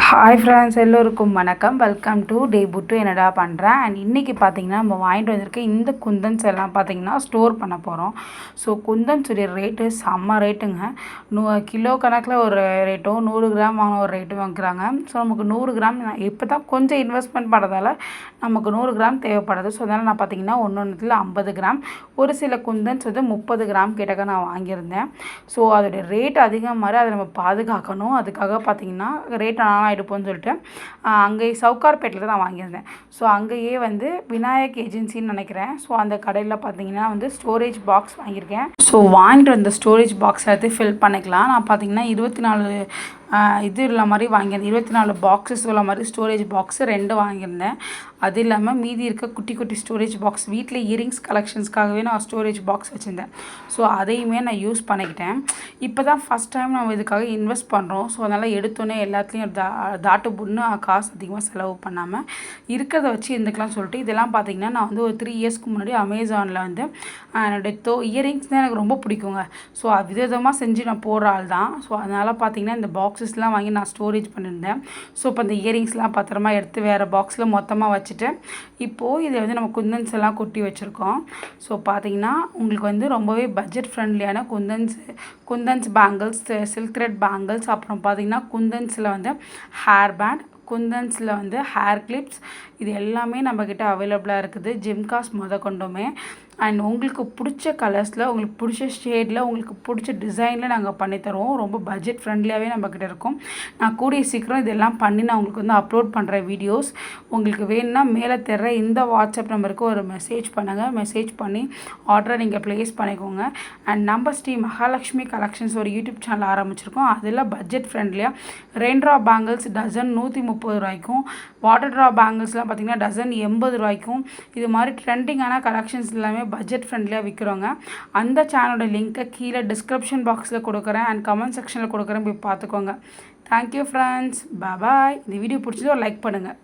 Hi friends, எல்லோருக்கும் வணக்கம். Welcome to day புட்டு. என்னடா பண்ணுறேன் அண்ட் இன்றைக்கி பார்த்தீங்கன்னா நம்ம வாங்கிட்டு வந்திருக்க இந்த குந்தன்ஸ் எல்லாம் பார்த்தீங்கன்னா ஸ்டோர் பண்ண போகிறோம். ஸோ குந்தன்ஸுடைய ரேட்டு செம்ம ரேட்டுங்க. கிலோ கணக்கில் ஒரு ரேட்டும் 100 கிராம் வாங்கின ஒரு ரேட்டும் வாங்குறாங்க. ஸோ நமக்கு 100 கிராம் இப்போ தான் கொஞ்சம் இன்வெஸ்ட்மெண்ட் பண்ணுறதால நமக்கு 100 கிராம் தேவைப்படுது. ஸோ அதனால் நான் பார்த்தீங்கன்னா ஒன்றுத்தில் 50 கிராம், ஒரு சில குந்தன்ஸ் வந்து 30 கிராம் கிட்டக்க நான் வாங்கியிருந்தேன். ஸோ அதோடைய ரேட் அதிகம் மாதிரி அதை நம்ம பாதுகாக்கணும். அதுக்காக பார்த்தீங்கன்னா ரேட் எடுப்போம்னு சொல்லிட்டு அங்கே சவுகார்பேட்டில் தான் நான் வாங்கியிருந்தேன். ஸோ அங்கேயே வந்து விநாயக் ஏஜென்சின்னு நினைக்கிறேன். ஸோ அந்த கடையில் பார்த்தீங்கன்னா வந்து ஸ்டோரேஜ் பாக்ஸ் வாங்கியிருக்கேன். ஸோ வாங்கிட்டு வந்த ஸ்டோரேஜ் பாக்ஸ் எடுத்து ஃபில் பண்ணிக்கலாம். நான் பார்த்தீங்கன்னா 24 இது உள்ள மாதிரி வாங்கியிருந்தேன். 24 பாக்ஸஸ் உள்ள மாதிரி ஸ்டோரேஜ் பாக்ஸு 2 வாங்கியிருந்தேன். அது இல்லாமல் மீதி இருக்க குட்டி குட்டி ஸ்டோரேஜ் பாக்ஸ் வீட்டில் இயரிங்ஸ் கலெக்ஷன்ஸ்க்காகவே நான் ஸ்டோரேஜ் பாக்ஸ் வச்சுருந்தேன். ஸோ அதையுமே நான் யூஸ் பண்ணிக்கிட்டேன். இப்போ தான் ஃபஸ்ட் டைம் நம்ம இதுக்காக இன்வெஸ்ட் பண்ணுறோம். ஸோ அதனால் எடுத்தோன்னே எல்லாத்துலேயும் தாட்டு புண்ணு காசு அதிகமாக செலவு பண்ணாமல் இருக்கிறத வச்சு இருந்துக்கலாம் சொல்லிட்டு இதெல்லாம் பார்த்திங்கன்னா நான் வந்து ஒரு 3 இயர்ஸ்க்கு முன்னாடி அமேசானில் வந்து என்னுடைய இயரிங்ஸ் தான் எனக்கு ரொம்ப பிடிக்குங்க. ஸோ அது விதமாக செஞ்சு நான் போடுற ஆள் தான். ஸோ அதனால் பார்த்திங்கன்னா இந்த பாக்ஸஸ்லாம் வாங்கி நான் ஸ்டோரேஜ் பண்ணியிருந்தேன். ஸோ இப்போ இந்த இயரிங்ஸ்லாம் பத்திரமா எடுத்து வேறு பாக்ஸில் மொத்தமாக வச்சுட்டு இப்போது இதை வந்து நம்ம குந்தன்ஸ் எல்லாம் கொட்டி வச்சுருக்கோம். ஸோ பார்த்திங்கன்னா உங்களுக்கு வந்து ரொம்பவே பட்ஜெட் ஃப்ரெண்ட்லியான kundans bangles, silk thread bangles, அப்புறம் பார்த்திங்கன்னா குந்தன்ஸில் வந்து ஹேர் பேண்ட், குந்தன்ஸில் வந்து ஹேர் கிளிப்ஸ், இது எல்லாமே நம்மக்கிட்ட அவைலபிளாக இருக்குது. ஜிம்காஸ் கொண்டுமே அண்ட் உங்களுக்கு பிடிச்ச கலர்ஸில், உங்களுக்கு பிடிச்ச ஷேடில், உங்களுக்கு பிடிச்ச டிசைனில் நாங்கள் பண்ணித்தருவோம். ரொம்ப பட்ஜெட் ஃப்ரெண்ட்லியாகவே நம்மக்கிட்ட இருக்கும். நான் கூடிய சீக்கிரம் இதெல்லாம் பண்ணி நான் உங்களுக்கு வந்து அப்லோட் பண்ணுற வீடியோஸ் உங்களுக்கு வேணும்னா மேலே தர்ற இந்த வாட்ஸ்அப் நம்பருக்கு ஒரு மெசேஜ் பண்ணுங்கள். மெசேஜ் பண்ணி ஆர்டரை நீங்கள் ப்ளேஸ் பண்ணிக்கோங்க. அண்ட் நம்ம ஸ்ரீ மகாலட்சுமி கலெக்ஷன்ஸ் ஒரு யூடியூப் சேனல் ஆரம்பிச்சிருக்கோம். அதில் பட்ஜெட் ஃப்ரெண்ட்லியாக ரெயின் ட்ரா பேங்கிள்ஸ் டசன் 130 ரூபாய்க்கும், வாட்டர் ட்ரா பேங்கிள்ஸ்லாம் பார்த்திங்கன்னா டசன் 80 ரூபாய்க்கும், இது மாதிரி ட்ரெண்டிங்கான கலெக்ஷன்ஸ் எல்லாமே பட்ஜெட் ஃப்ரெண்ட்லியாக விற்கிறோங்க. அந்த சேனலோட லிங்க்கை கீழே டிஸ்கிரிப்ஷன் பாக்ஸில் கொடுக்குறேன் அண்ட் கமெண்ட் செக்ஷனில் கொடுக்குறேன், போய் பார்த்துக்கோங்க. தேங்க்யூ ஃப்ரெண்ட்ஸ், பாய். இந்த வீடியோ பிடிச்சதோ லைக் பண்ணுங்கள்.